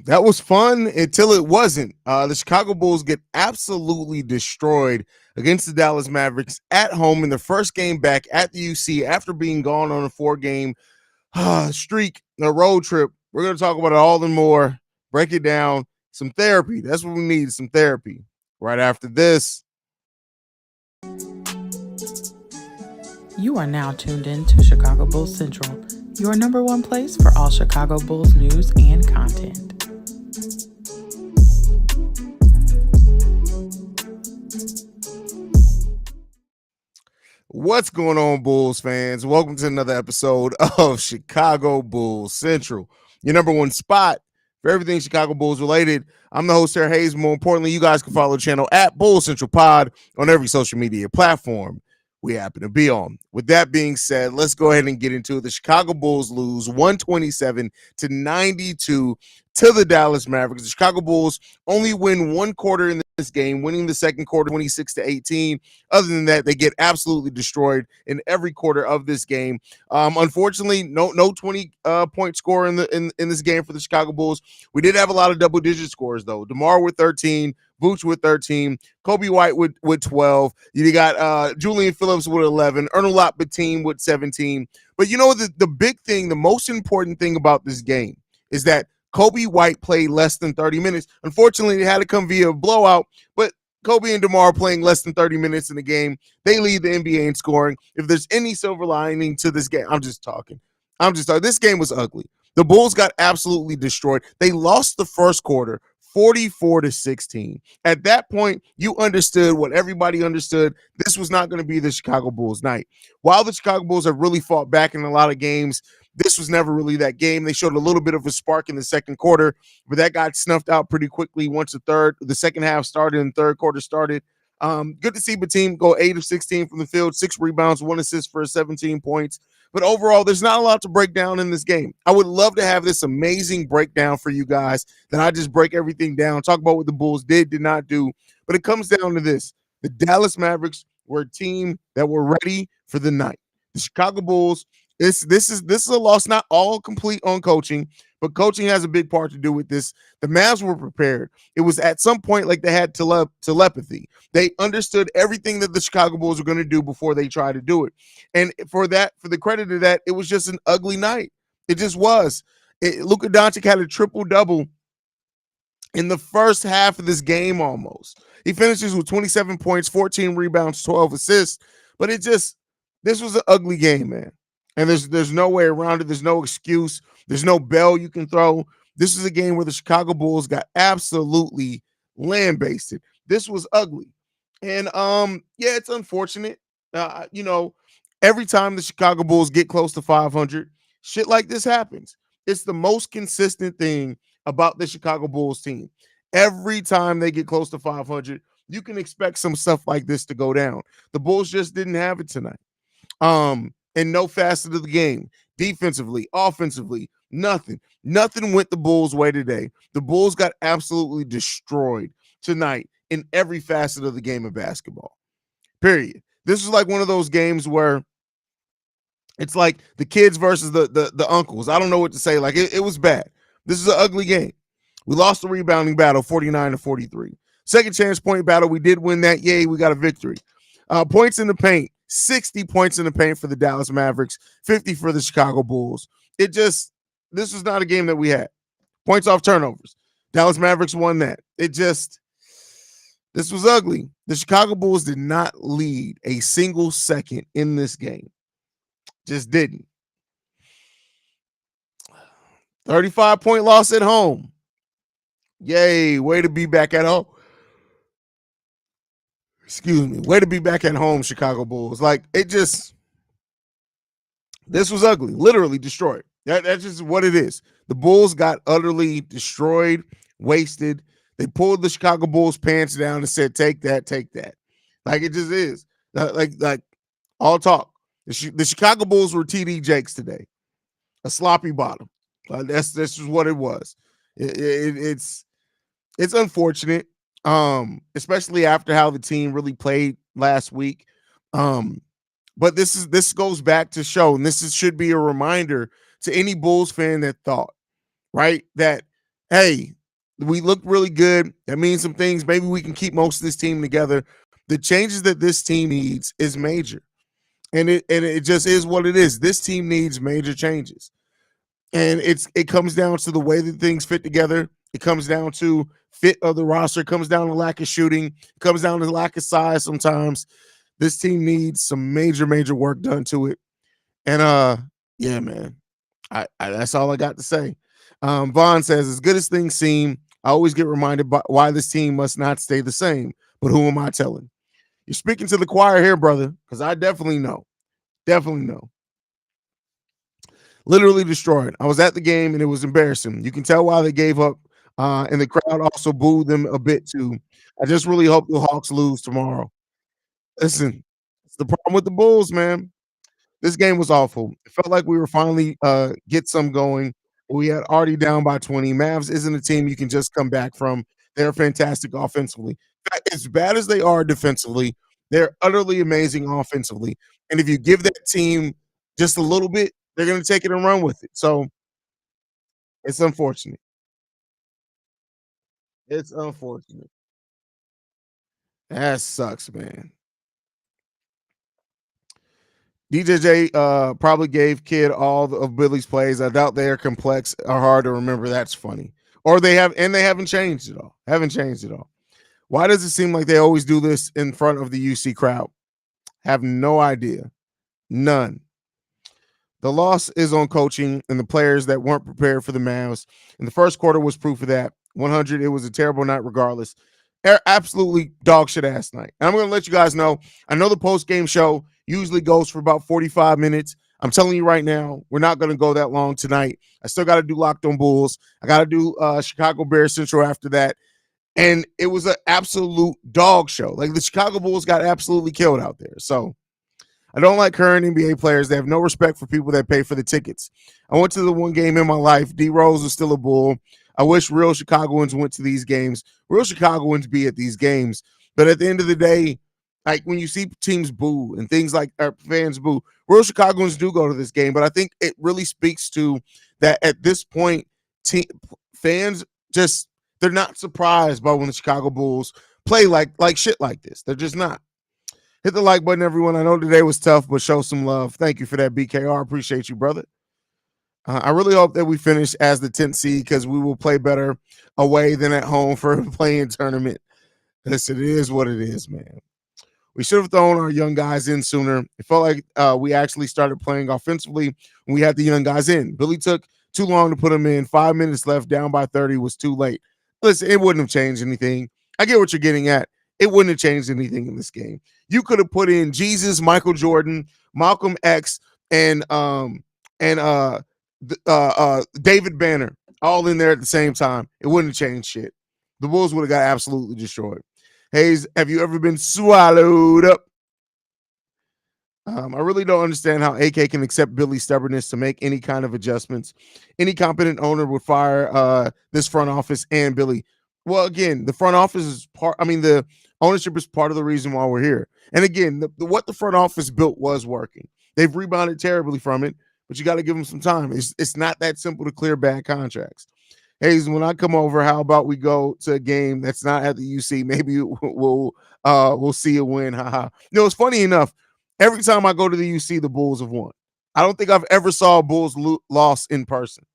That was fun until it wasn't. The Chicago Bulls get absolutely destroyed against the Dallas Mavericks at home in the first game back at the UC after being gone on a 4-game streak, a road trip. We're going to talk about it all and more, break it down, some therapy. That's what we need, some therapy. Right after this. You are now tuned in to Chicago Bulls Central, your number one place for all Chicago Bulls news and content. What's going on, Bulls fans? Welcome to another episode of Chicago Bulls Central, your number one spot for everything Chicago Bulls related. I'm the host here, Haize. More importantly, you guys can follow the channel at Bulls Central Pod on every social media platform we happen to be on. With that being said, let's go ahead and get into it. The Chicago Bulls lose 127-92 to the Dallas Mavericks. The Chicago Bulls only win one quarter in this game, winning the second quarter 26-18. Other than that, they get absolutely destroyed in every quarter of this game. Unfortunately, no 20-point score in this game for the Chicago Bulls. We did have a lot of double-digit scores though. DeMar with 13, Vooch with 13, Kobe White with 12. You got Julian Phillips with 11, Ernest Batum with 17. But you know the big thing, the most important thing about this game is that Kobe White played less than 30 minutes. Unfortunately, it had to come via a blowout, but Kobe and DeMar playing less than 30 minutes in the game. They lead the NBA in scoring. If there's any silver lining to this game, I'm just talking. This game was ugly. The Bulls got absolutely destroyed. They lost the first quarter 44-16. At that point, you understood what everybody understood. This was not going to be the Chicago Bulls night. While the Chicago Bulls have really fought back in a lot of games, this was never really that game. They showed a little bit of a spark in the second quarter, but that got snuffed out pretty quickly once the second half started and the third quarter started. Good to see Batum go 8 of 16 from the field, 6 rebounds, 1 assist for 17 points. But overall, there's not a lot to break down in this game. I would love to have this amazing breakdown for you guys. Then I just break everything down, talk about what the Bulls did not do. But it comes down to this. The Dallas Mavericks were a team that were ready for the night. The Chicago Bulls, this is a loss, not all complete on coaching, but coaching has a big part to do with this. The Mavs were prepared. It was at some point like they had telepathy. They understood everything that the Chicago Bulls were going to do before they tried to do it. And for the credit of that, it was just an ugly night. It just was. Luka Doncic had a triple-double in the first half of this game almost. He finishes with 27 points, 14 rebounds, 12 assists. But this was an ugly game, man. And there's no way around it. There's no excuse. There's no bell you can throw. This is a game where the Chicago Bulls got absolutely lambasted. This was ugly. And yeah, it's unfortunate. Every time the Chicago Bulls get close to 500, shit like this happens. It's the most consistent thing about the Chicago Bulls team. Every time they get close to 500, you can expect some stuff like this to go down. The Bulls just didn't have it tonight. In no facet of the game, defensively, offensively, nothing went the Bulls' way today. The Bulls got absolutely destroyed tonight in every facet of the game of basketball, period. This is like one of those games where it's like the kids versus the uncles. I don't know what to say. Like it was bad. This is an ugly game. We lost the rebounding battle 49-43. Second chance point battle, we did win that. Yay, we got a victory. Points in the paint. 60 points in the paint for the Dallas Mavericks, 50 for the Chicago Bulls. This was not a game that we had. Points off turnovers. Dallas Mavericks won that. This was ugly. The Chicago Bulls did not lead a single second in this game. Just didn't. 35-point loss at home. Yay, way to be back at home. Excuse me. Way to be back at home, Chicago Bulls. Like, this was ugly. Literally destroyed. That's just what it is. The Bulls got utterly destroyed, wasted. They pulled the Chicago Bulls pants down and said, take that, take that. Like, it just is. Like all talk. The Chicago Bulls were TD Jakes today. A sloppy bottom. That's just what it was. It's unfortunate. Especially after how the team really played last week. But this goes back to show, and should be a reminder to any Bulls fan that thought, right, that hey, we look really good. That means some things. Maybe we can keep most of this team together. The changes that this team needs is major. And it just is what it is. This team needs major changes. And it comes down to the way that things fit together. It comes down to fit of the roster. It comes down to lack of shooting. It comes down to lack of size sometimes. This team needs some major work done to it. And yeah, man. I that's all I got to say. Vaughn says, as good as things seem, I always get reminded by why this team must not stay the same. But who am I telling? You're speaking to the choir here, brother, because I definitely know. Definitely know. Literally destroyed. I was at the game and it was embarrassing. You can tell why they gave up. And the crowd also booed them a bit too. I just really hope the Hawks lose tomorrow. Listen, it's the problem with the Bulls, man. This game was awful. It felt like we were finally get some going. We had already down by 20. Mavs isn't a team you can just come back from. They're fantastic offensively. As bad as they are defensively, they're utterly amazing offensively. And if you give that team just a little bit, they're going to take it and run with it. So it's unfortunate. It's unfortunate. That sucks, man. DJJ probably gave Kid of Billy's plays. I doubt they are complex or hard to remember. That's funny. Or they haven't changed it all. Haven't changed it all. Why does it seem like they always do this in front of the UC crowd? Have no idea. None. The loss is on coaching and the players that weren't prepared for the Mavs. And the first quarter was proof of that. 100, it was a terrible night regardless. Absolutely dog shit ass night. And I'm going to let you guys know, I know the post game show usually goes for about 45 minutes. I'm telling you right now, we're not going to go that long tonight. I still got to do Locked on Bulls. I got to do Chicago Bears Central after that. And it was an absolute dog show. Like the Chicago Bulls got absolutely killed out there. So I don't like current NBA players. They have no respect for people that pay for the tickets. I went to the one game in my life. D Rose was still a Bull. I wish real Chicagoans went to these games. Real Chicagoans be at these games. But at the end of the day, like when you see teams boo and things like fans boo, real Chicagoans do go to this game. But I think it really speaks to that at this point, fans just they're not surprised by when the Chicago Bulls play like shit like this. They're just not. Hit the like button, everyone. I know today was tough, but show some love. Thank you for that, BKR. Appreciate you, brother. I really hope that we finish as the 10th seed because we will play better away than at home for a playing tournament. Listen, it is what it is, man. We should have thrown our young guys in sooner. It felt like we actually started playing offensively when we had the young guys in. Billy took too long to put them in. 5 minutes left, down by 30 was too late. Listen, it wouldn't have changed anything. I get what you're getting at. It wouldn't have changed anything in this game. You could have put in Jesus, Michael Jordan, Malcolm X, and David Banner all in there at the same time. It wouldn't have changed shit. The Bulls would have got absolutely destroyed. Haize, have you ever been swallowed up? I really don't understand how AK can accept Billy's stubbornness to make any kind of adjustments. Any competent owner would fire this front office and Billy. Well, again, the front office is the ownership is part of the reason why we're here. And again, what the front office built was working. They've rebounded terribly from it, but you got to give them some time. It's not that simple to clear bad contracts. Haize, when I come over, how about we go to a game that's not at the UC? Maybe we'll see a win. Haha. It's funny enough. Every time I go to the UC, the Bulls have won. I don't think I've ever saw a Bulls loss in person.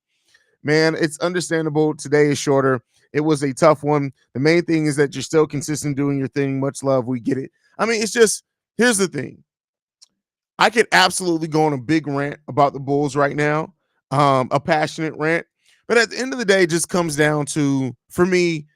Man, it's understandable. Today is shorter. It was a tough one. The main thing is that you're still consistent doing your thing. Much love. We get it. It's just, here's the thing. I could absolutely go on a big rant about the Bulls right now, a passionate rant. But at the end of the day, it just comes down to, for me,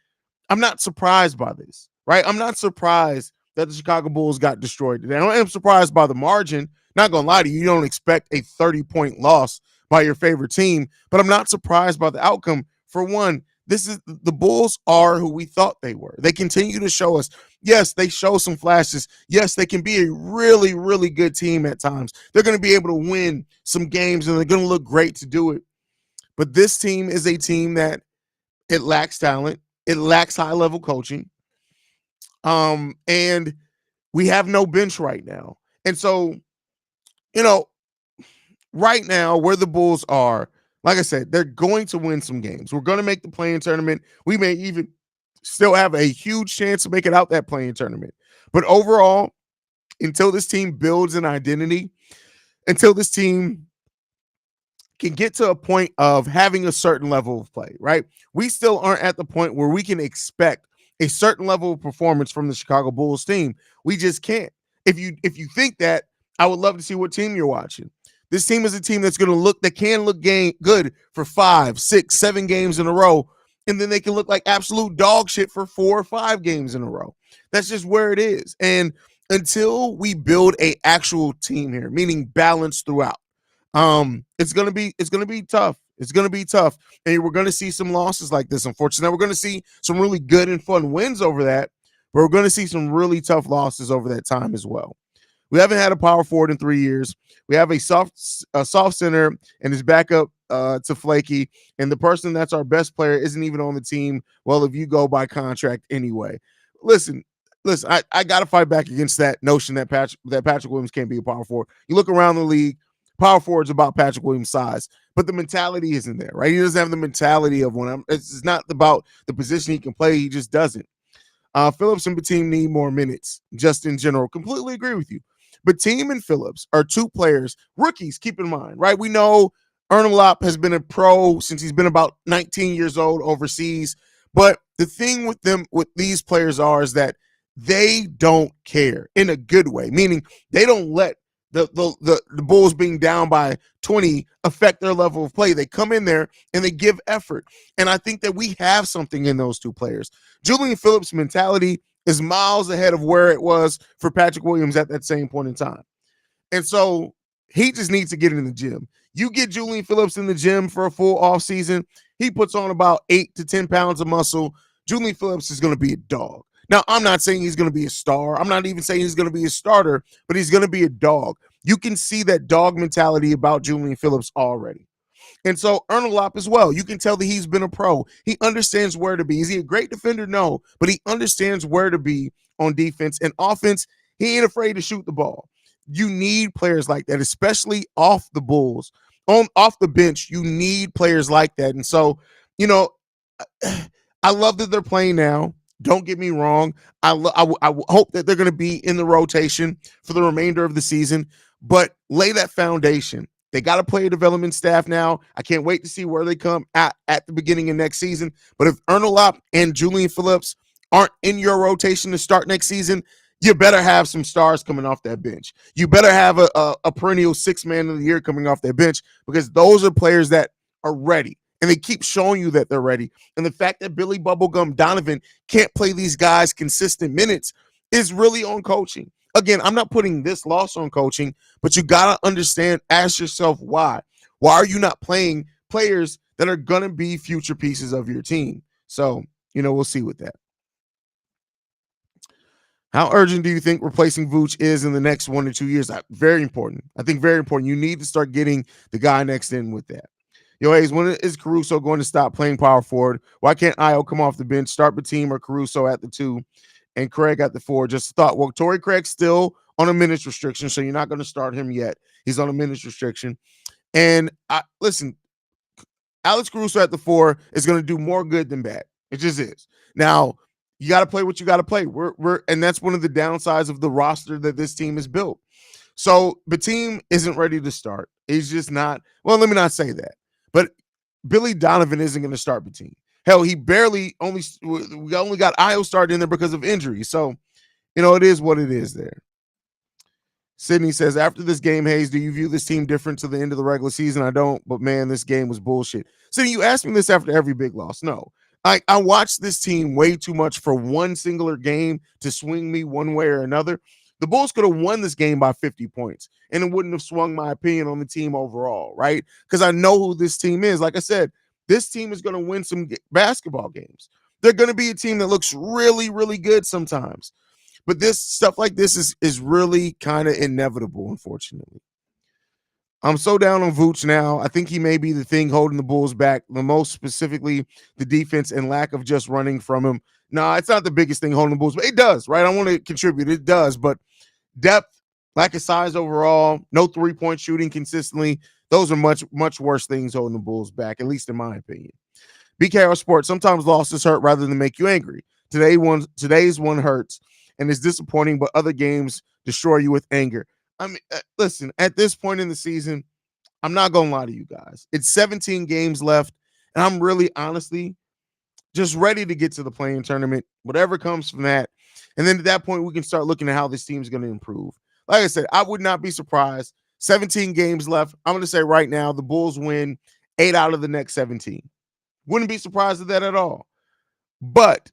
I'm not surprised by this, right? I'm not surprised that the Chicago Bulls got destroyed today. I am surprised by the margin. Not going to lie to you, you don't expect a 30-point loss by your favorite team, but I'm not surprised by the outcome. For one, the Bulls are who we thought they were. They continue to show us. Yes, they show some flashes. Yes, they can be a really, really good team at times. They're going to be able to win some games, and they're going to look great to do it. But this team is a team that it lacks talent. It lacks high-level coaching. And we have no bench right now. And so, right now, where the Bulls are, Like I said, they're going to win some games. We're going to make the play-in tournament. We may even still have a huge chance to make it out that play-in tournament. But overall, until this team builds an identity, until this team can get to a point of having a certain level of play, right? We still aren't at the point where we can expect a certain level of performance from the Chicago Bulls team. We just can't. If you think that, I would love to see what team you're watching. This team is a team that's going to look good for 5, 6, 7 games in a row, and then they can look like absolute dog shit for 4 or 5 games in a row. That's just where it is. And until we build a actual team here, meaning balance throughout, it's gonna be tough. It's gonna be tough, and we're gonna see some losses like this. Unfortunately, now we're gonna see some really good and fun wins over that, but we're gonna see some really tough losses over that time as well. We haven't had a power forward in 3 years. We have a soft center and his backup to Flaky, and the person that's our best player isn't even on the team. Well, if you go by contract anyway, listen, listen, I got to fight back against that notion that Patrick Williams can't be a power forward. You look around the league, power forward's about Patrick Williams' size, but the mentality isn't there, right? He doesn't have the mentality of one. It's not about the position he can play. He just doesn't. Phillips and Batum need more minutes, just in general. Completely agree with you. Batum and Phillips are two players, rookies, keep in mind, right? We know Lop has been a pro since he's been about 19 years old overseas. But the thing with these players is that they don't care in a good way, meaning they don't let the Bulls being down by 20 affect their level of play. They come in there and they give effort. And I think that we have something in those two players. Julian Phillips' mentality is miles ahead of where it was for Patrick Williams at that same point in time. And so he just needs to get in the gym. You get Julian Phillips in the gym for a full offseason, he puts on about 8 to 10 pounds of muscle. Julian Phillips is going to be a dog. Now, I'm not saying he's going to be a star. I'm not even saying he's going to be a starter, but he's going to be a dog. You can see that dog mentality about Julian Phillips already. And so Lop as well. You can tell that he's been a pro. He understands where to be. Is he a great defender? No, but he understands where to be on defense. And offense, he ain't afraid to shoot the ball. You need players like that, especially off the Bulls. Off the bench, you need players like that. And so, you know, I love that they're playing now. Don't get me wrong. I hope that they're going to be in the rotation for the remainder of the season, but lay that foundation. They got to play a development staff now. I can't wait to see where they come at the beginning of next season. But if Lop and Julian Phillips aren't in your rotation to start next season, you better have some stars coming off that bench. You better have a perennial 6th man of the year coming off that bench, because those are players that are ready. And they keep showing you that they're ready. And the fact that Billy Bubblegum Donovan can't play these guys consistent minutes is really on coaching. Again, I'm not putting this loss on coaching, but you got to understand, ask yourself why. Why are you not playing players that are going to be future pieces of your team? So, we'll see with that. How urgent do you think replacing Vooch is in the next 1 to 2 years? Very important. I think very important. You need to start getting the guy next in with that. Haize, when is Caruso going to stop playing power forward? Why can't Io come off the bench, start Batum or Caruso at the 2, and Craig at the 4? Just a thought. Well, Torrey Craig's still on a minutes restriction, so you're not going to start him yet. He's on a minutes restriction. And listen, Alex Caruso at the 4 is going to do more good than bad. It just is. Now, you got to play what you got to play. And that's one of the downsides of the roster that this team has built. So Batum isn't ready to start. He's just not. Well, let me not say that. But Billy Donovan isn't going to start Batum. Hell, we only got Io started in there because of injury. So, it is what it is there. Sydney says, after this game, Haize, do you view this team different to the end of the regular season? I don't, but man, this game was bullshit. Sydney, you asked me this after every big loss. No. I watched this team way too much for one singular game to swing me one way or another. The Bulls could have won this game by 50 points, and it wouldn't have swung my opinion on the team overall, right? Because I know who this team is. Like I said, this team is going to win some basketball games. They're going to be a team that looks really, really good sometimes. But this stuff like this is really kind of inevitable, unfortunately. I'm so down on Vooch now. I think he may be the thing holding the Bulls back, the most specifically the defense and lack of just running from him. No, it's not the biggest thing holding the Bulls, but it does, right? I want to contribute. It does, but depth, lack of size overall, no 3-point shooting consistently. Those are much worse things holding the Bulls back, at least in my opinion. BKR Sports, sometimes losses hurt rather than make you angry. Today's one hurts and is disappointing, but other games destroy you with anger. I mean, listen, at this point in the season, I'm not going to lie to you guys. It's 17 games left, and I'm really honestly just ready to get to the playing tournament, whatever comes from that. And then at that point, we can start looking at how this team's going to improve. Like I said, I would not be surprised. 17 games left. I'm going to say right now, the Bulls win 8 out of the next 17. Wouldn't be surprised at that at all. But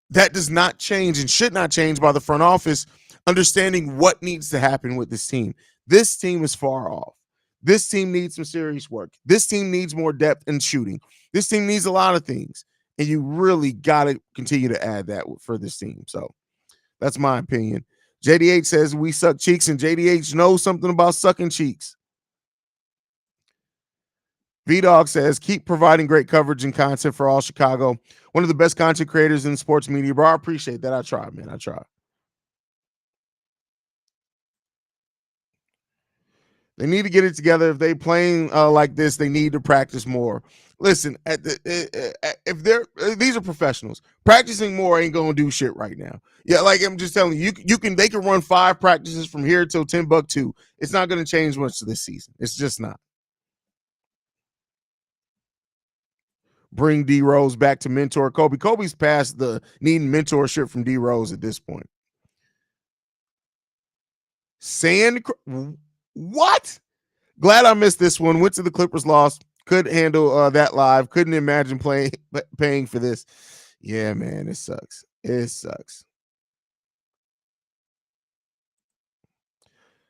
that does not change and should not change by the front office understanding what needs to happen with this team. This team is far off. This team needs some serious work. This team needs more depth in shooting. This team needs a lot of things. And you really got to continue to add that for this team. So that's my opinion. JDH says we suck cheeks, and JDH knows something about sucking cheeks. V-Dog says, keep providing great coverage and content for all Chicago. One of the best content creators in sports media, bro. I appreciate that. I try, man. I try. They need to get it together. If they playing like this, they need to practice more. Listen, if they're these are professionals. Practicing more ain't gonna do shit right now. Yeah, like I'm just telling you, they can run 5 practices from here till Timbuktu. It's not gonna change much this season. It's just not. Bring D Rose back to mentor Kobe. Kobe's past the needing mentorship from D Rose at this point. What? Glad I missed this one. Went to the Clippers, lost. Couldn't handle that live. Couldn't imagine paying for this. Yeah, man, it sucks. It sucks.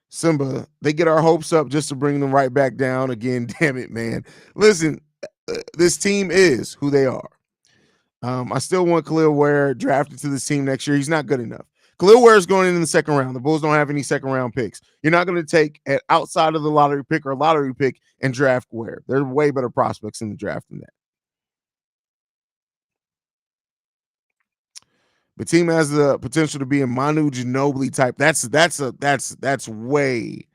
Simba, they get our hopes up just to bring them right back down again. Damn it, man. Listen, this team is who they are. I still want Khalil Ware drafted to this team next year. He's not good enough. Khalil Ware is going in the second round. The Bulls don't have any second round picks. You're not going to take an outside of the lottery pick or lottery pick and draft Ware. There are way better prospects in the draft than that. The team has the potential to be a Manu Ginobili type. That's way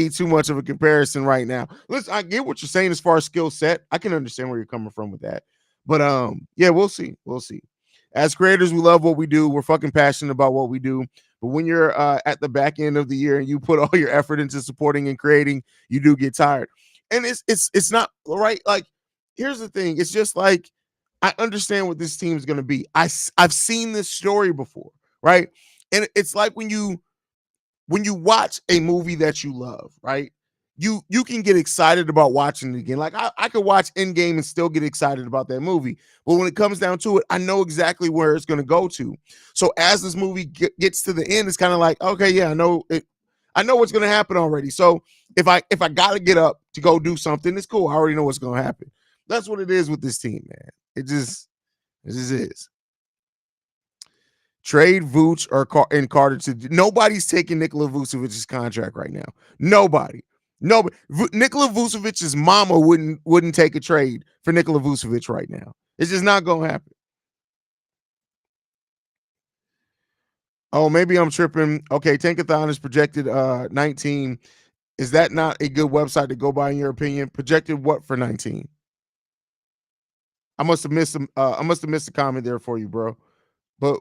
too much of a comparison right now. Listen, I get what you're saying as far as skill set. I can understand where you're coming from with that. But yeah, we'll see. We'll see. As creators, we love what we do. We're fucking passionate about what we do. But when you're at the back end of the year and you put all your effort into supporting and creating, you do get tired. And it's not right. Like, here's the thing. It's just like, I understand what this team is going to be. I've seen this story before, right? And it's like when you watch a movie that you love, right? You can get excited about watching it again. Like I could watch Endgame and still get excited about that movie. But when it comes down to it, I know exactly where it's going to go to. So as this movie gets to the end, it's kind of like, okay, yeah, I know it. I know what's going to happen already. So if I got to get up to go do something, it's cool. I already know what's going to happen. That's what it is with this team, man. It just is. Trade Vooch and Carter to nobody's taking Nikola Vucevic's contract right now. Nobody. Nikola Vucevic's mama wouldn't take a trade for Nikola Vucevic right now. It's just not gonna happen. Oh, maybe I'm tripping. Okay, Tankathon is projected 19. Is that not a good website to go by in your opinion? Projected what for 19? I must have missed a comment there for you, bro. But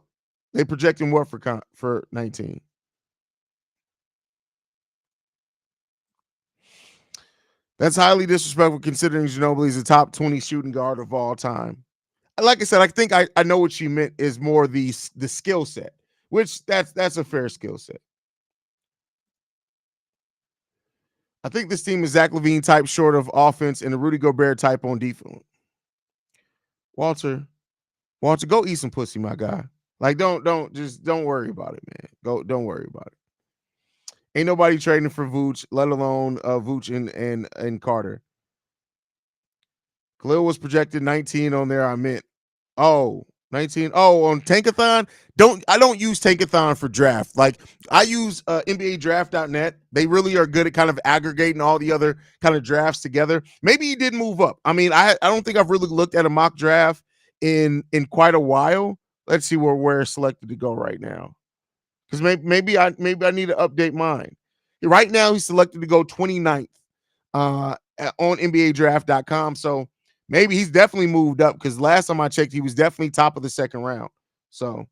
they projecting what for 19? That's highly disrespectful considering Ginobili is a top 20 shooting guard of all time. Like I said, I think I know what she meant is more the skill set, which that's a fair skill set. I think this team is Zach LaVine type short of offense and a Rudy Gobert type on defense. Walter, go eat some pussy, my guy. Like, don't worry about it, man. Don't worry about it. Ain't nobody trading for Vooch, let alone Vooch and Carter. Khalil was projected 19 on there. I meant 19. Oh, on Tankathon. I don't use Tankathon for draft. Like I use NBA Draft.net. They really are good at kind of aggregating all the other kind of drafts together. Maybe he did move up. I mean, I don't think I've really looked at a mock draft in quite a while. Let's see where it's selected to go right now. Because maybe I need to update mine. Right now, he's selected to go 29th. on NBADraft.com. So maybe he's definitely moved up because last time I checked, he was definitely top of the second round. So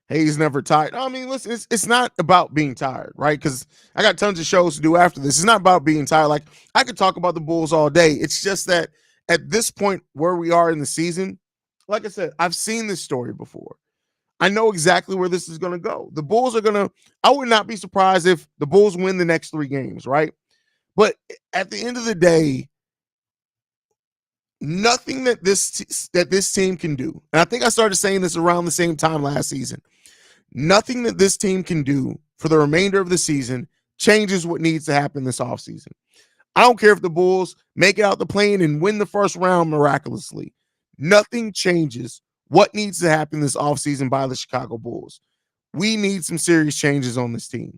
Haize never tired. I mean, listen, it's not about being tired, right? Because I got tons of shows to do after this. It's not about being tired. Like, I could talk about the Bulls all day. It's just that at this point where we are in the season, like I said, I've seen this story before. I know exactly where this is going to go. The Bulls are going to, I would not be surprised if the Bulls win the next 3 games, right? But at the end of the day, nothing that this team can do, and I think I started saying this around the same time last season, nothing that this team can do for the remainder of the season changes what needs to happen this offseason. I don't care if the Bulls make it out the plane and win the first round miraculously. Nothing changes what needs to happen this offseason by the Chicago Bulls. We need some serious changes on this team.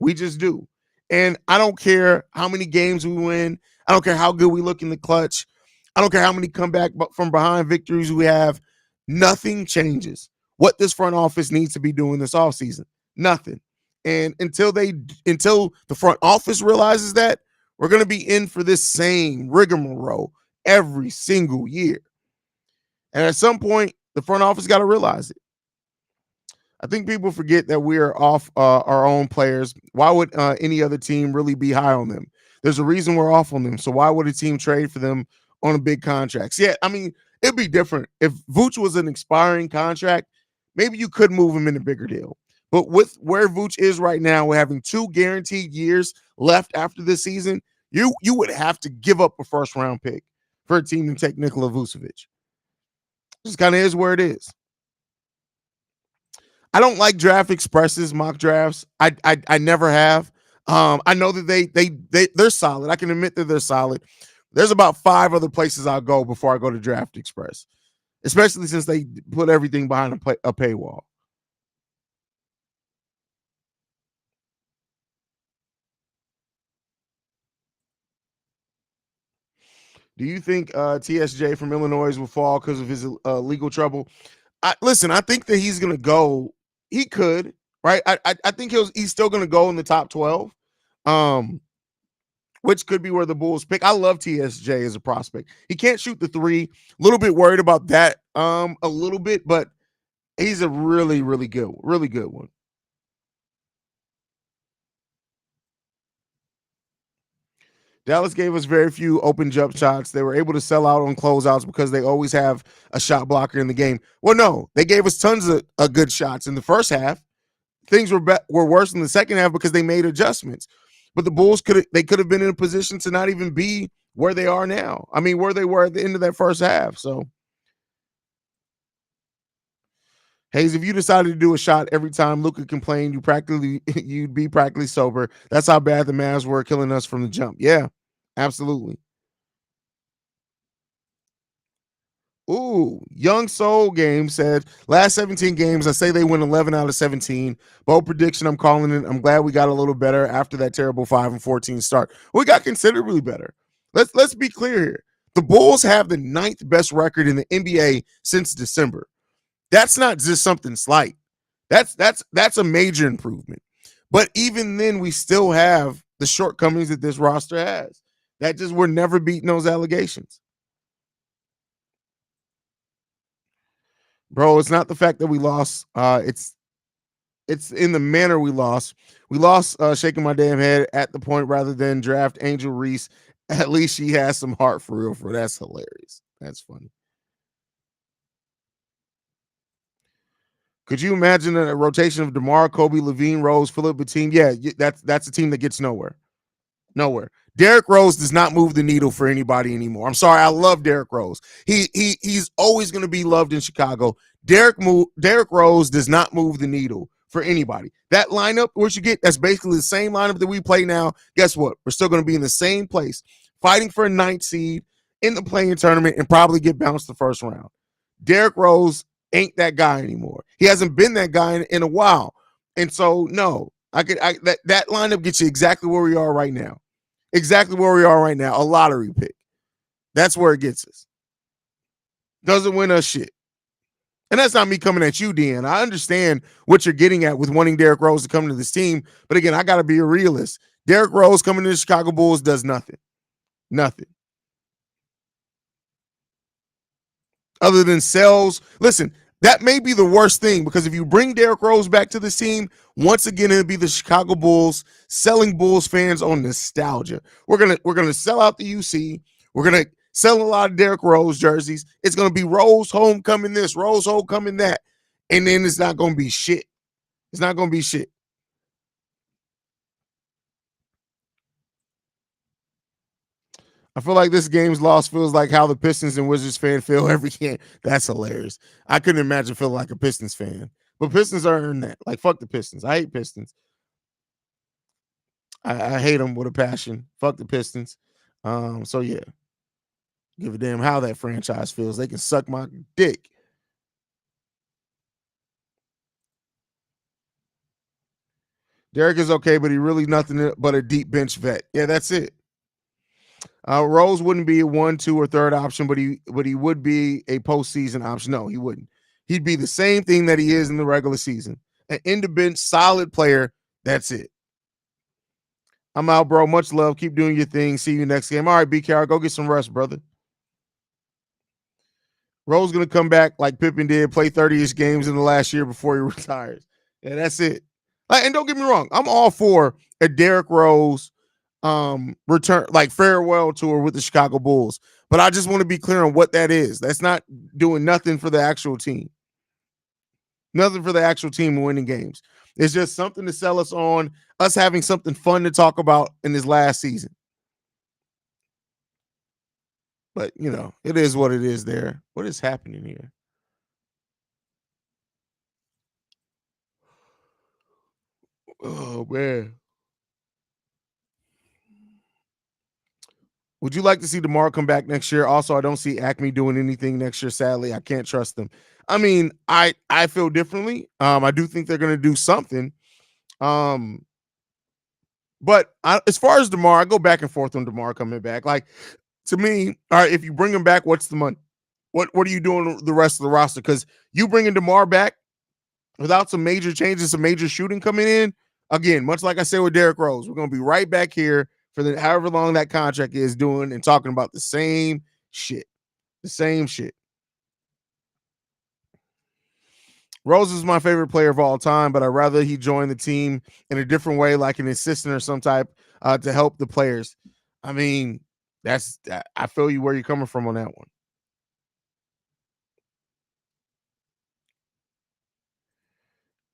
We just do. And I don't care how many games we win. I don't care how good we look in the clutch. I don't care how many comeback from behind victories we have. Nothing changes what this front office needs to be doing this offseason. Nothing. And until the front office realizes that, we're going to be in for this same rigmarole every single year. And at some point, the front office got to realize it. I think people forget that we are off our own players. Why would any other team really be high on them? There's a reason we're off on them. So why would a team trade for them on a big contracts? Yeah, I mean, it'd be different. If Vooch was an expiring contract, maybe you could move him in a bigger deal. But with where Vooch is right now, we're having 2 guaranteed years left after this season. You would have to give up a first round pick for a team to take Nikola Vucevic. Just kind of is where it is. I don't like Draft Express's mock drafts. I never have. I know that they're solid. I can admit that they're solid. There's about 5 other places I'll go before I go to Draft Express, especially since they put everything behind a paywall. Do you think TSJ from Illinois will fall because of his legal trouble? Listen, I think that he's going to go. He could, right? I think he's still going to go in the top 12, which could be where the Bulls pick. I love TSJ as a prospect. He can't shoot the 3. A little bit worried about that a little bit, but he's a really, really good one. Dallas gave us very few open jump shots. They were able to sell out on closeouts because they always have a shot blocker in the game. Well, no, they gave us tons of good shots in the first half. Things were worse in the second half because they made adjustments. But the Bulls could have been in a position to not even be where they are now. I mean, where they were at the end of that first half. So, Haize, if you decided to do a shot every time Luka complained, you'd be practically sober. That's how bad the Mavs were killing us from the jump. Yeah, absolutely. Ooh, Young Soul Game said, last 17 games, I say they win 11 out of 17. Bold prediction, I'm calling it. I'm glad we got a little better after that terrible 5-14 start. We got considerably better. Let's be clear here. The Bulls have the 9th best record in the NBA since December. That's not just something slight. That's a major improvement. But even then, we still have the shortcomings that this roster has. That just we're never beating those allegations. Bro, it's not the fact that we lost. It's in the manner we lost. We lost shaking my damn head at the point rather than draft Angel Reese. At least she has some heart for real. That's hilarious. That's funny. Could you imagine a rotation of DeMar, Kobe, Levine, Rose, Philip Batum? Yeah, that's a team that gets nowhere. Nowhere. Derrick Rose does not move the needle for anybody anymore. I'm sorry. I love Derrick Rose. He's always going to be loved in Chicago. Derrick Rose does not move the needle for anybody. That lineup, what you get, that's basically the same lineup that we play now. Guess what? We're still going to be in the same place, fighting for a 9th seed in the play-in tournament and probably get bounced the first round. Derrick Rose ain't that guy anymore. He hasn't been that guy in a while. And so, no, that lineup gets you exactly where we are right now. Exactly where we are right now. A lottery pick. That's where it gets us. Doesn't win us shit. And that's not me coming at you, Dan. I understand what you're getting at with wanting Derrick Rose to come to this team. But again, I got to be a realist. Derrick Rose coming to the Chicago Bulls does nothing. Nothing. Other than sells. Listen, that may be the worst thing because if you bring Derrick Rose back to this team, once again it'll be the Chicago Bulls selling Bulls fans on nostalgia. We're gonna sell out the UC. We're gonna sell a lot of Derrick Rose jerseys. It's gonna be Rose homecoming this, Rose homecoming that, and then it's not gonna be shit. It's not gonna be shit. I feel like this game's loss feels like how the Pistons and Wizards fan feel every game. That's hilarious. I couldn't imagine feeling like a Pistons fan. But Pistons are earned that. Like, fuck the Pistons. I hate Pistons. I hate them with a passion. Fuck the Pistons. So yeah. Give a damn how that franchise feels. They can suck my dick. Derek is okay, but he really nothing but a deep bench vet. Yeah, that's it. Rose wouldn't be a 1, 2, or third option, but he would be a postseason option. No, he wouldn't. He'd be the same thing that he is in the regular season. An independent, solid player. That's it. I'm out, bro. Much love. Keep doing your thing. See you next game. All right, BKR, go get some rest, brother. Rose gonna come back like Pippen did, play 30-ish games in the last year before he retires. Yeah, that's it. And don't get me wrong, I'm all for a Derrick Rose return, like farewell tour with the Chicago Bulls. But I just want to be clear on what that is. That's not doing nothing for the actual team. Nothing for the actual team winning games. It's just something to sell us on, us having something fun to talk about in this last season. But, you know, it is what it is there. What is happening here? Oh, man. Would you like to see DeMar come back next year? Also, I don't see Acme doing anything next year. Sadly, I can't trust them. I mean, I feel differently. I do think they're going to do something. But as far as DeMar, I go back and forth on DeMar coming back. Like, to me, all right, if you bring him back, what's the money? What are you doing the rest of the roster? Because you bringing DeMar back without some major changes, some major shooting coming in, again, much like I said with Derrick Rose, we're going to be right back here for the however long that contract is doing and talking about the same shit. The same shit. Rose is my favorite player of all time, but I'd rather he join the team in a different way, like an assistant or some type, to help the players. I mean, I feel you where you're coming from on that one.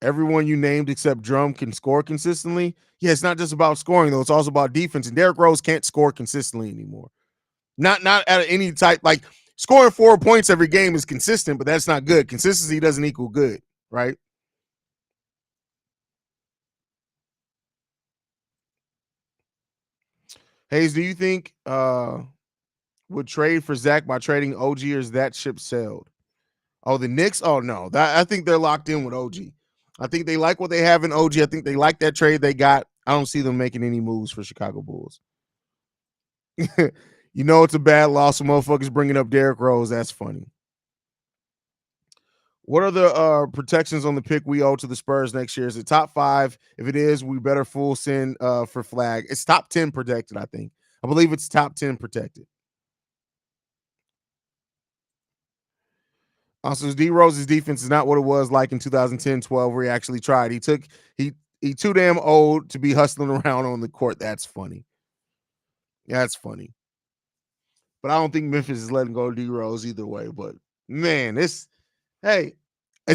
Everyone you named except Drum can score consistently. Yeah, it's not just about scoring though; it's also about defense. And Derrick Rose can't score consistently anymore. Not at any type. Like scoring 4 points every game is consistent, but that's not good. Consistency doesn't equal good, right? Haize, do you think would trade for Zach by trading OG, or is that ship sailed? Oh, the Knicks? Oh no, I think they're locked in with OG. I think they like what they have in OG. I think they like that trade they got. I don't see them making any moves for Chicago Bulls. You know it's a bad loss. Motherfuckers bringing up Derrick Rose. That's funny. What are the protections on the pick we owe to the Spurs next year? Is it top 5? If it is, we better full send for flag. It's top 10 protected, I think. I believe it's top 10 protected. Also, D Rose's defense is not what it was like in 2010-12, where he actually tried. He too damn old to be hustling around on the court. That's funny. Yeah, that's funny. But I don't think Memphis is letting go of D Rose either way. But man, it's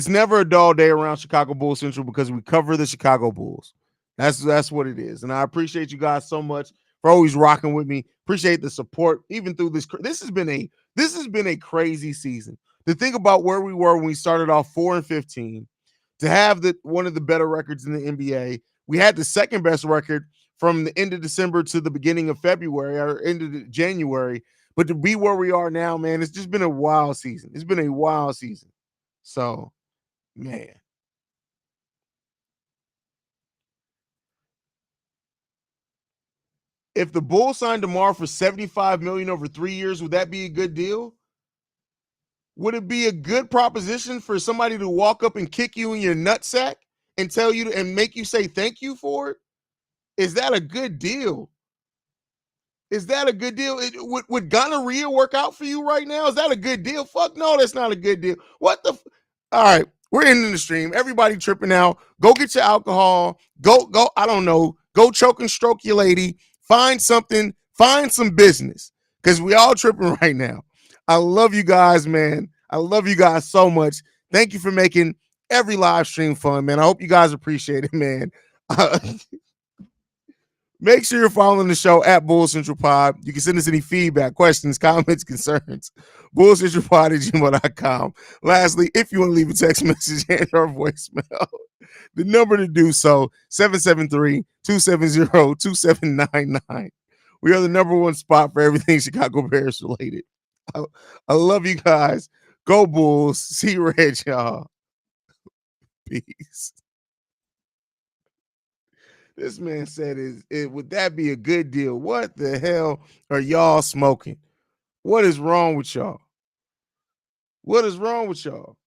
never a dull day around Chicago Bulls Central because we cover the Chicago Bulls. That's what it is. And I appreciate you guys so much for always rocking with me. Appreciate the support even through this. This has been a crazy season. To think about where we were when we started off 4-15, to have one of the better records in the NBA. We had the second best record from the end of December to the beginning of February or end of January. But to be where we are now, man, it's just been a wild season. It's been a wild season. So, man. If the Bulls signed DeMar for $75 million over 3 years, would that be a good deal? Would it be a good proposition for somebody to walk up and kick you in your nutsack and tell you to, and make you say thank you for it? Is that a good deal? Is that a good deal? Would gonorrhea work out for you right now? Is that a good deal? Fuck no, that's not a good deal. What the? All right, we're ending the stream. Everybody tripping out. Go get your alcohol. Go. I don't know. Go choke and stroke your lady. Find something. Find some business because we all tripping right now. I love you guys, man. I love you guys so much. Thank you for making every live stream fun, man. I hope you guys appreciate it, man. Make sure you're following the show at Bull Central Pod. You can send us any feedback, questions, comments, concerns. bullcentralpod@gmail.com. Lastly, if you want to leave a text message and or voicemail, the number to do so, 773-270-2799. We are the number one spot for everything Chicago Bears related. I love you guys. Go Bulls. See red, y'all. Peace. This man said, would that be a good deal? What the hell are y'all smoking? What is wrong with y'all? What is wrong with y'all?